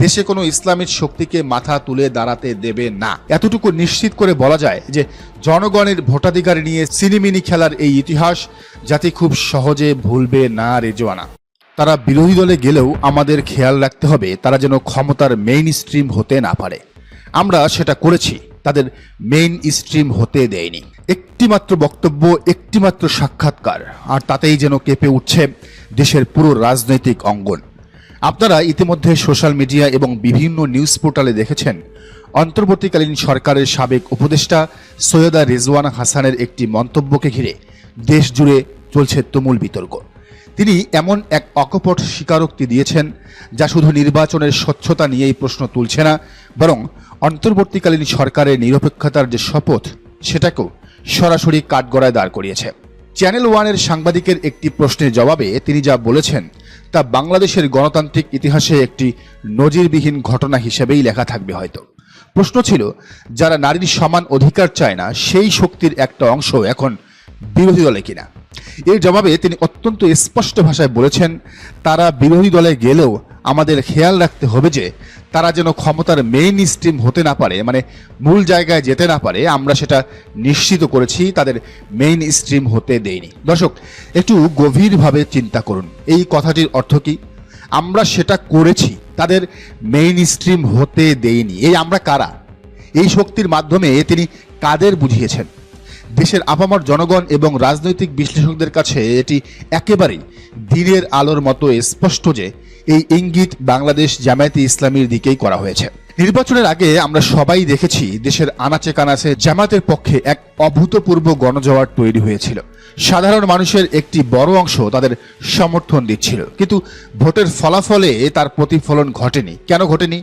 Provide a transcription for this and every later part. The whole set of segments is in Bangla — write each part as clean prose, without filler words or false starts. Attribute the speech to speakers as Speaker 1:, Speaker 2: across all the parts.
Speaker 1: দেশে কোনো ইসলামিক শক্তিকে মাথা তুলে দাঁড়াতে দেবে না। এতটুকু নিশ্চিত করে বলা যায় যে জনগণের ভোটাধিকার নিয়ে সিনেমিনি খেলার এই ইতিহাস জাতি খুব সহজে ভুলবে না রেজওয়ানা। তারা বিরোধী দলে গেলেও আমাদের খেয়াল রাখতে হবে তারা যেন ক্ষমতার মেইন স্ট্রিম হতে না পারে। আমরা সেটা করেছি, তাদের মেইন স্ট্রিম হতে দেয়নি। একটিমাত্র বক্তব্য, একটিমাত্র সাক্ষাৎকার, আর তাতেই যেন কেঁপে উঠছে দেশের পুরো রাজনৈতিক অঙ্গন। আপনারা ইতিমধ্যে সোশ্যাল মিডিয়া এবং বিভিন্ন নিউজ পোর্টালে দেখেছেন অন্তর্বর্তীকালীন সরকারের সাবেক উপদেষ্টা সৈয়দা রেজওয়ানা হাসানের একটি মন্তব্যকে ঘিরে দেশ জুড়ে চলছে তুমুল বিতর্ক। তিনি এমন এক অকপট স্বীকারোক্তি দিয়েছেন যা শুধু নির্বাচনের স্বচ্ছতা নিয়েই প্রশ্ন তুলছে না, বরং অন্তর্বর্তীকালীন সরকারের নিরপেক্ষতার যে শপথ সেটাকেও সরাসরি কাঠগড়ায় দাঁড় করিয়েছে। চ্যানেল ওয়ানের সাংবাদিকের একটি প্রশ্নের জবাবে তিনি যা বলেছেন তা বাংলাদেশের গণতান্ত্রিক ইতিহাসে একটি নজিরবিহীন ঘটনা হিসেবেই লেখা থাকবে হয়তো। প্রশ্ন ছিল, যারা নারীর সমান অধিকার চায় না সেই শক্তির একটা অংশ এখন বিরোধী দলে কিনা। এর জবাবে তিনি অত্যন্ত স্পষ্ট ভাষায় বলেছেন, তারা বিরোধী দলে গেলেও আমাদের খেয়াল রাখতে হবে যে তারা যেন ক্ষমতার মেইন স্ট্রিম হতে না পারে, মানে মূল জায়গায় যেতে না পারে। আমরা সেটা নিশ্চিত করেছি, তাদের মেইন স্ট্রিম হতে দেয়নি। দর্শক, একটু গভীরভাবে চিন্তা করুন, এই কথাটির অর্থ কি? আমরা সেটা করেছি, তাদের মেইন স্ট্রিম হতে দেয়নি। এই আমরা কারা? এই শক্তির মাধ্যমে তিনি কাদের বুঝিয়েছেন? দেশের আপামর জনগণ এবং রাজনৈতিক বিশ্লেষকদের কাছে এটি একেবারেই দিনের আলোর মতো স্পষ্ট যে এই ইঙ্গিত বাংলাদেশ জামায়াতে ইসলামীর দিকেই করা হয়েছে। নির্বাচনের আগে আমরা সবাই দেখেছি দেশের আনাচে কানাচে জামায়াতের পক্ষে এক অভূতপূর্ব গণজোয়ার তৈরি হয়েছিল। সাধারণ মানুষের একটি বড় অংশ তাদের সমর্থন দিচ্ছিল, কিন্তু ভোটের ফলাফলে তার প্রতিফলন ঘটেনি। কেন ঘটেনি?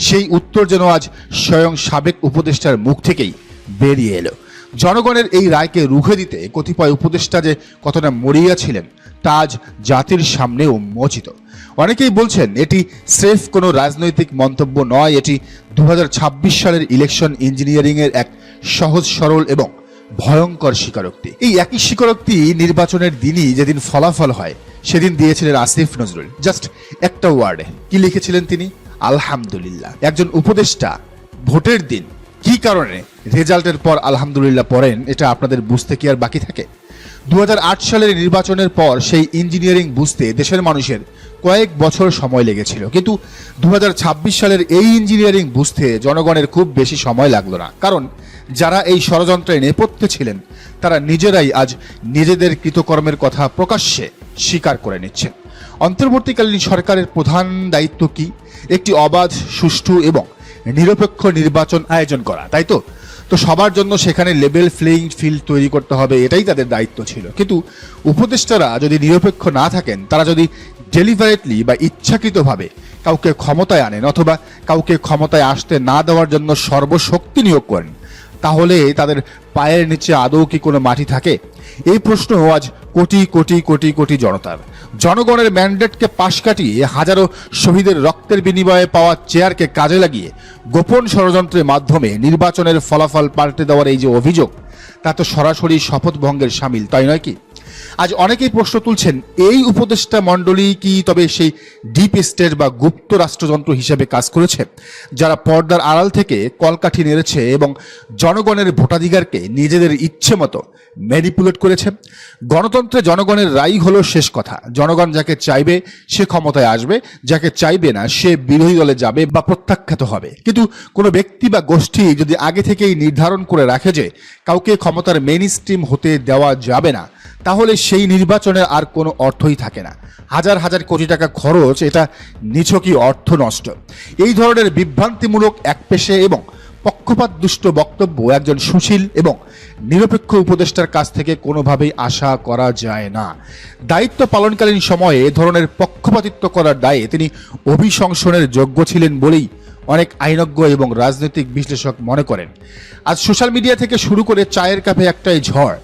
Speaker 1: সেই উত্তর যেন আজ স্বয়ং সাবেক উপদেষ্টার মুখ থেকেই বেরিয়ে এলো। জনগণের এই রায়কে রুখে দিতে কতিপয় উপদেষ্টা যে কতটা মরিয়া ছিলেন তা আজ জাতির সামনে উন্মোচিত। অনেকেই বলছেন এটি স্রেফ কোনো রাজনৈতিক মন্তব্য নয়, এটি 2026 সালের ইলেকশন ইঞ্জিনিয়ারিংয়ের এক সহজ সরল এবং ভয়ঙ্কর স্বীকারোক্তি। এই একই স্বীকারোক্তি নির্বাচনের দিনই যেদিন ফলাফল হয় সেদিন দিয়েছিলেন আসিফ নজরুল। জাস্ট একটা ওয়ার্ডে কি লিখেছিলেন তিনি? আলহামদুলিল্লাহ। একজন উপদেষ্টা ভোটের দিন কি কারণে রেজাল্টের পর আলহামদুলিল্লাহ পড়েন, এটা আপনাদের বুঝতে কি আর বাকি থাকে? 2008 সালের নির্বাচনের পর সেই ইঞ্জিনিয়ারিং বুঝতে দেশের মানুষের কয়েক বছর সময় লেগেছিল, কিন্তু 2026 সালের এই ইঞ্জিনিয়ারিং বুঝতে জনগণের খুব বেশি সময় লাগলো না। কারণ যারা এই ষড়যন্ত্রে নেপথ্যে ছিলেন তারা নিজেরাই আজ নিজেদের কৃতকর্মের কথা প্রকাশ্যে স্বীকার করে নিচ্ছেন। অন্তর্বর্তীকালীন সরকারের প্রধান দায়িত্ব কি? একটি অবাধ, সুষ্ঠু এবং নিরপেক্ষ নির্বাচন আয়োজন করা, তাই তো? সবার জন্য সেখানে লেভেল প্লেইং ফিল্ড তৈরি করতে হবে, এটাই তাদের দায়িত্ব ছিল। কিন্তু উপদেষ্টারা যদি নিরপেক্ষ না থাকেন, তারা যদি ডেলিভারেটলি বা ইচ্ছাকৃতভাবে কাউকে ক্ষমতায় আনেন অথবা কাউকে ক্ষমতায় আসতে না দেওয়ার জন্য সর্বশক্তি নিয়োগ করেন, তাহলে তাদের পায়ের নিচে আদৌ কি কোনো মাটি থাকে? এই প্রশ্ন আজ কোটি কোটি কোটি কোটি জনগণের ম্যান্ডেটকে পাশ কাটিয়ে হাজারো শহীদের রক্তের বিনিময়ে পাওয়া চেয়ারকে কাজে লাগিয়ে গোপন ষড়যন্ত্রের মাধ্যমে নির্বাচনের ফলাফল পাল্টে দেওয়ার এই যে অভিযোগ, তা তো সরাসরি শপথ ভঙ্গের শামিল, তাই নয় কি? আজ অনেকেই প্রশ্ন তুলছেন, এই উপদেষ্টা মণ্ডলী কি তবে সেই ডিপ স্টেট বা গুপ্ত রাষ্ট্রযন্ত্র হিসেবে কাজ করেছে, যারা পর্দার আড়াল থেকে কলকাঠি নেড়েছে এবং জনগণের ভোটাধিকারকে নিজেদের ইচ্ছে মতো ম্যানিপুলেট করেছে? গণতন্ত্রে জনগণের রায় হলো শেষ কথা। জনগণ যাকে চাইবে সে ক্ষমতায় আসবে, যাকে চাইবে না সে বিরোধী দলে যাবে বা প্রত্যাখ্যাত হবে। কিন্তু কোনো ব্যক্তি বা গোষ্ঠী যদি আগে থেকেই নির্ধারণ করে রাখে যে কাউকে ক্ষমতার মেইন স্ট্রিম হতে দেওয়া যাবে না, তাহলে সেই নির্বাচনের আর কোনো অর্থই থাকে না। হাজার হাজার কোটি টাকা খরচ, এটা নিছকই অর্থ নষ্ট। এই ধরনের বিভ্রান্তিমূলক একপেশে এবং পক্ষপাত দুষ্ট বক্তব্য একজন সুশীল এবং নিরপেক্ষ উপদেষ্টার কাছ থেকে কোনোভাবেই আশা করা যায় না। দায়িত্ব পালনকালীন সময়ে এ ধরনের পক্ষপাতিত্ব করার দায়ে তিনি অভিশংসনের যোগ্য ছিলেন বলেই অনেক আইনজ্ঞ এবং রাজনৈতিক বিশ্লেষক মনে করেন। আজ সোশ্যাল মিডিয়া থেকে শুরু করে চায়ের কাপে একটাই ঝড়।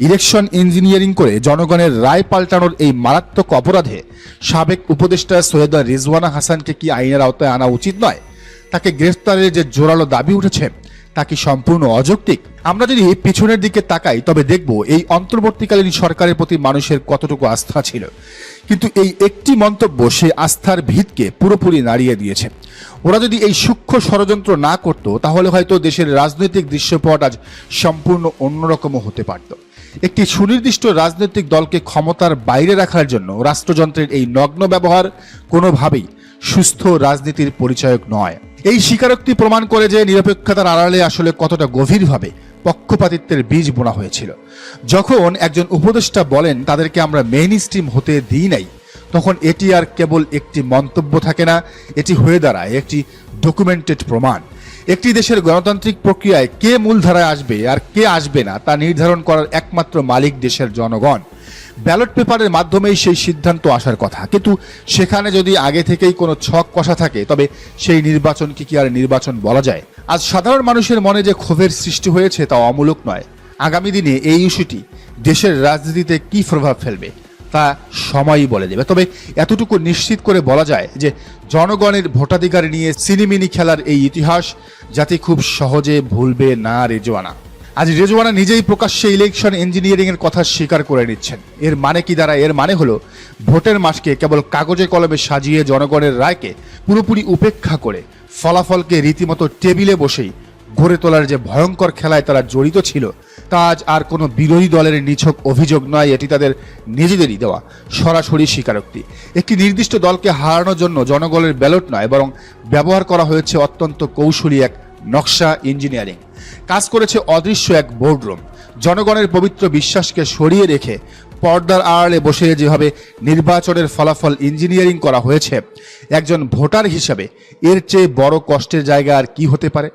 Speaker 1: ইলেকশন ইঞ্জিনিয়ারিং করে জনগণের রায় পাল্টানোর এই মারাত্মক অপরাধে সাবেক উপদেষ্টা সৈয়দা রিজওয়ানা হাসানকে কি আইনের আওতায় আনা উচিত নয়? তাকে গ্রেফতারের যে জোরালো দাবি উঠেছে তা কি সম্পূর্ণ অযৌক্তিক? আমরা যদি পিছনের দিকে তাকাই তবে দেখব এই অন্তর্বর্তীকালীন সরকারের প্রতি মানুষের কতটুকু আস্থা ছিল, কিন্তু এই একটি মন্তব্য সে আস্থার ভিতকে পুরোপুরি নাড়িয়ে দিয়েছে। ওরা যদি এই সূক্ষ্ম ষড়যন্ত্র না করত তাহলে হয়তো দেশের রাজনৈতিক দৃশ্যপট আজ সম্পূর্ণ অন্যরকমও হতে পারত। একটি সুনির্দিষ্ট রাজনৈতিক দলকে ক্ষমতার বাইরে রাখার জন্য রাষ্ট্রযন্ত্রের এই নগ্ন ব্যবহার কোনোভাবেই সুস্থ রাজনীতির পরিচায়ক নয়। এই স্বীকারোক্তি প্রমাণ করে যে নিরপেক্ষতার আড়ালে আসলে কতটা গভীরভাবে পক্ষপাতিত্বের বীজ বোনা হয়েছিল। যখন একজন উপদেষ্টা বলেন তাদেরকে আমরা মেইন স্ট্রিম হতে দিই নাই, তখন এটি আর কেবল একটি মন্তব্য থাকে না, এটি হয়ে দাঁড়ায় একটি ডকুমেন্টেড প্রমাণ। একটি দেশের গণতান্ত্রিক প্রক্রিয়ায় কে মূলধারায় আসবে আর কে আসবে না তা নির্ধারণ করার একমাত্র মালিক দেশের জনগণ। ব্যালট পেপারের মাধ্যমেই সেই সিদ্ধান্ত আসার কথা, কিন্তু সেখানে যদি আগে থেকেই কোনো ছক কষা থাকে তবে সেই নির্বাচনকে কি আর নির্বাচন বলা যায়? আজ সাধারণ মানুষের মনে যে ক্ষোভের সৃষ্টি হয়েছে তা অমূলক নয়। আগামী দিনে এই ইস্যুটি দেশের রাজনীতিতে কি প্রভাব ফেলবে তা সময়ই বলে দেবে। তবে এতটুকু নিশ্চিত করে বলা যায় যে জনগণের ভোটাধিকার নিয়ে সিনিমিনি খেলার এই ইতিহাস জাতি খুব সহজে ভুলবে না রেজওয়ানা। আজ রেজওয়ানা নিজেই প্রকাশ্যে ইলেকশন ইঞ্জিনিয়ারিং এর কথা স্বীকার করে নিচ্ছেন। এর মানে কি দাঁড়ায়? এর মানে হলো ভোটের মাসকে কেবল কাগজে কলমে সাজিয়ে জনগণের রায়কে পুরোপুরি উপেক্ষা করে ফলাফলকে রীতিমতো টেবিলে বসেই গড়ে তোলার যে ভয়ঙ্কর খেলায় তারা জড়িত ছিল তা আজ আর কোনো বিরোধী দলের নিছক অভিযোগ নয়, এটি তাদের নিজেদেরই দেওয়া সরাসরি স্বীকারোক্তি। একটি নির্দিষ্ট দলকে হারানোর জন্য জনগণের ব্যালট নয়, বরং ব্যবহার করা হয়েছে অত্যন্ত কৌশলী এক নকশা ইঞ্জিনিয়ারিং। কাজ করেছে অদৃশ্য এক বোর্ডরুম। জনগণের পবিত্র বিশ্বাসকে সরিয়ে রেখে পর্দার আড়ালে বসে যেভাবে নির্বাচনের ফলাফল ইঞ্জিনিয়ারিং করা হয়েছে, একজন ভোটার হিসাবে এর চেয়ে বড় কষ্টের জায়গা আর কি হতে পারে?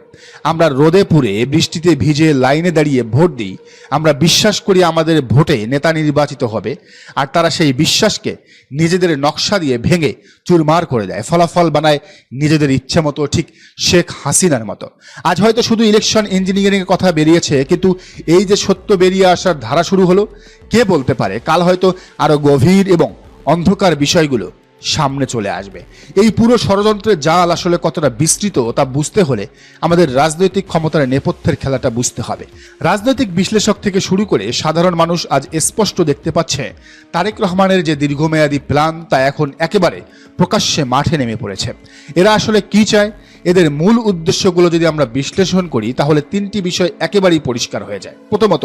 Speaker 1: আমরা রোদে পুড়ে বৃষ্টিতে ভিজে লাইনে দাঁড়িয়ে ভোট দিই। আমরা বিশ্বাস করি আমাদের ভোটে নেতা নির্বাচিত হবে, আর তারা সেই বিশ্বাসকে নিজেদের নকশা দিয়ে ভেঙে চুরমার করে দেয়, ফলাফল বানায় নিজেদের ইচ্ছে মতো, ঠিক শেখ হাসিনার মতো। আজ হয়তো শুধু ইলেকশন ইঞ্জিনিয়ারিং এর কথা বেরিয়েছে, কিন্তু এই যে সত্য বেরিয়ে আসার ধারা শুরু হলো, কে বলতে পারে কাল হয়তো আরো গভীর এবং অন্ধকার বিষয়গুলো সামনে চলে আসবে। এই পুরো ষড়যন্ত্রের জাল আসলে কতটা বিস্তৃত তা বুঝতে হলে আমাদের রাজনৈতিক ক্ষমতার নেপথ্যের খেলাটা বুঝতে হবে। রাজনৈতিক বিশ্লেষক থেকে শুরু করে সাধারণ মানুষ আজ স্পষ্ট দেখতে পাচ্ছে তারেক রহমানের যে দীর্ঘমেয়াদী প্ল্যান তা এখন একেবারে প্রকাশ্যে মাঠে নেমে পড়েছে। এরা আসলে কি চায়? এদের মূল উদ্দেশ্যগুলো যদি আমরা বিশ্লেষণ করি তাহলে তিনটি বিষয় একেবারেই পরিষ্কার হয়ে যায়। প্রথমত,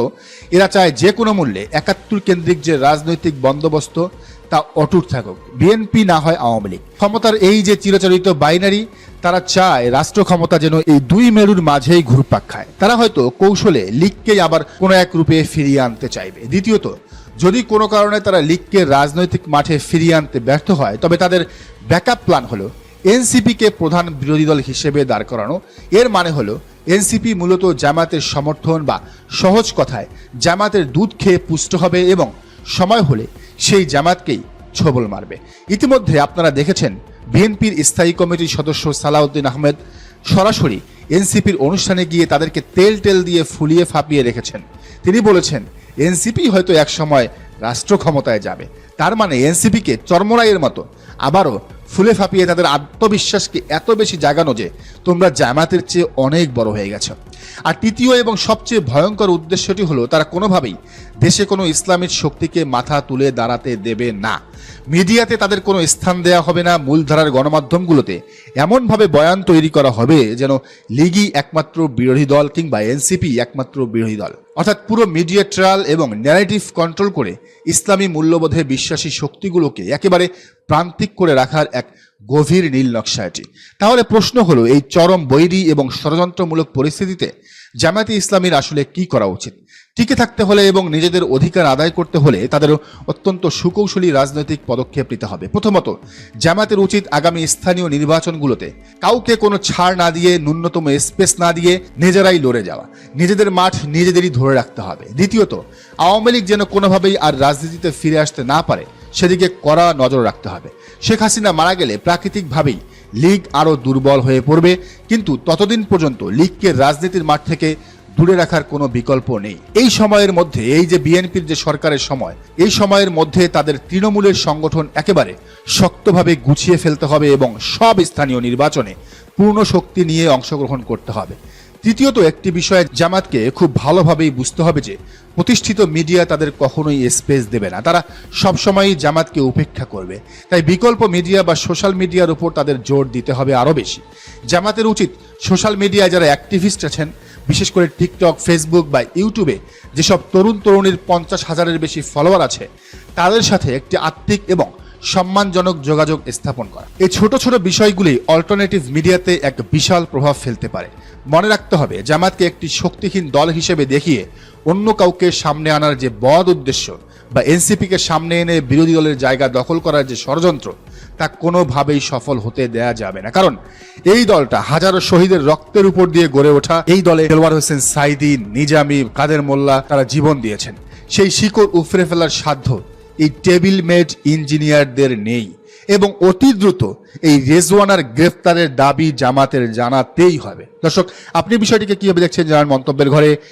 Speaker 1: এরা চায় যে কোনো মূল্যে ৭১ কেন্দ্রিক যে রাজনৈতিক বন্দোবস্ত তা অটুট থাকুক, বিএনপি না হয় আওয়ামী লীগ। ক্ষমতার এই যে চিরাচরিত বাইনারি, তারা চায় রাষ্ট্র ক্ষমতা যেন এই দুই মেরুর মাঝেই ঘুরপাক খায়। তারা হয়তো কৌশলে লীগকেই আবার কোনো এক রূপে ফিরিয়ে আনতে চাইবে। দ্বিতীয়ত, যদি কোনো কারণে তারা লীগকে রাজনৈতিক মাঠে ফিরিয়ে আনতে ব্যর্থ হয় তবে তাদের ব্যাকআপ প্ল্যান হলো এনসিপিকে প্রধান বিরোধী দল হিসেবে দাঁড় করানো। এর মানে হলো এনসিপি মূলত জামায়াতের সমর্থন বা সহজ কথায় জামায়াতের দুধ খেয়ে পুষ্ট হবে এবং সময় হলে সেই জামায়াতকেই ছোবল মারবে। ইতিমধ্যে আপনারা দেখেছেন বিএনপির স্থায়ী কমিটির সদস্য সালাউদ্দিন আহমেদ সরাসরি এনসিপির অনুষ্ঠানে গিয়ে তাদেরকে তেল দিয়ে ফুলিয়ে ফাঁপিয়ে রেখেছেন। তিনি বলেছেন এনসিপি হয়তো এক সময় রাষ্ট্র ক্ষমতায় যাবে। তার মানে এনসিপিকে চর্মরাইয়ের মতো আবারও ফুলে ফাঁপিয়ে তাদের আত্মবিশ্বাসকে এত বেশি জাগানো যে তোমরা জামায়াতের চেয়ে অনেক বড় হয়ে গেছো। আর তৃতীয় এবং সবচেয়ে ভয়ঙ্কর উদ্দেশ্যটি হলো তারা কোনোভাবেই দেশে কোনো ইসলামিক শক্তিকে মাথা তুলে দাঁড়াতে দেবে না। মিডিয়াতে তাদের কোনো স্থান দেওয়া হবে না। মূলধারার গণমাধ্যমগুলোতে এমনভাবে বয়ান তৈরি করা হবে যেন লীগই একমাত্র বিরোধী দল কিংবা এনসিপি একমাত্র বিরোধী দল। অর্থাৎ পুরো মিডিয়া ট্রায়াল এবং ন্যারেটিভ কন্ট্রোল করে ইসলামী মূল্যবোধে বিশ্বাসী শক্তিগুলোকে একেবারে প্রান্তিক করে রাখার এক গভীর নীল নকশা এটি। তাহলে প্রশ্ন হলো, এই চরম বৈরী এবং ষড়যন্ত্রমূলক পরিস্থিতিতে জামায়াতে ইসলামীর আসলে কি করা উচিত? টিকে থাকতে হলে এবং নিজেদের অধিকার আদায় করতে হলে তাদেরও অত্যন্ত সুকৌশলী রাজনৈতিক পদক্ষেপ নিতে হবে। প্রথমত, জামায়াতের উচিত আগামী স্থানীয় নির্বাচনগুলোতে কাউকে কোনো ছাড় না দিয়ে, ন্যূনতম স্পেস না দিয়ে নিজেরাই লড়ে যাওয়া, নিজেদের মাঠ নিজেদেরই ধরে রাখতে হবে। দ্বিতীয়ত, আওয়ামী লীগ যেন কোনোভাবেই আর রাজনীতিতে ফিরে আসতে না পারে সেদিকে কড়া নজর রাখতে হবে। শেখ হাসিনা মারা গেলে প্রাকৃতিকভাবেই লীগ আরও দুর্বল হয়ে পড়বে, কিন্তু ততদিন পর্যন্ত লীগকে রাজনীতির মাঠ থেকে দূরে রাখার কোনো বিকল্প নেই। এই সময়ের মধ্যে, এই যে বিএনপির যে সরকারের সময়, এই সময়ের মধ্যে তাদের তৃণমূলের সংগঠন একেবারে শক্তভাবে গুছিয়ে ফেলতে হবে এবং সব স্থানীয় নির্বাচনে পূর্ণ শক্তি নিয়ে অংশগ্রহণ করতে হবে। তৃতীয়ত একটি বিষয়ে জামাতকে খুব ভালোভাবেই বুঝতে হবে যে প্রতিষ্ঠিত মিডিয়া তাদের কখনোই স্পেস দেবে না, তারা সবসময়ই জামাতকে উপেক্ষা করবে। তাই বিকল্প মিডিয়া বা সোশ্যাল মিডিয়ার উপর তাদের জোর দিতে হবে আরও বেশি। জামাতের উচিত সোশ্যাল মিডিয়ায় যারা অ্যাক্টিভিস্ট আছেন, বিশেষ করে টিকটক, ফেসবুক বা ইউটিউবে যেসব তরুণ তরুণীর 50,000-এর বেশি ফলোয়ার আছে, তাদের সাথে একটি আত্মিক এবং সম্মানজনক যোগাযোগ স্থাপন করা। এই ছোট ছোট বিষয়গুলি অল্টারনেটিভ মিডিয়াতে এক বিশাল প্রভাব ফেলতে পারে। মনে রাখতে হবে, জামাতকে একটি শক্তিহীন দল হিসেবে দেখিয়ে অন্য কাউকে সামনে আনার যে বদ উদ্দেশ্য বা এনসিপিকে সামনে এনে বিরোধী দলের জায়গা দখল করার যে ষড়যন্ত্র, তা কোনোভাবেই সফল হতে দেয়া যাবে না। কারণ এই দলটা হাজারো শহীদের রক্তের উপর দিয়ে গড়ে ওঠা। এই দলে দেলোয়ার হোসেন সাইদি, নিজামী, কাদের মোল্লা তারা জীবন দিয়েছেন। সেই শিকড় উফরে ফেলার সাধ্য এই টেবিল মেড ইঞ্জিনিয়ারদের নেই এবং অতি দ্রুত এই রেজওয়ানার গ্রেফতারের দাবি জামাতের জানাতেই হবে। দর্শক, আপনি বিষয়টিকে কিভাবে দেখছেন জানান মন্তব্যের ঘরে।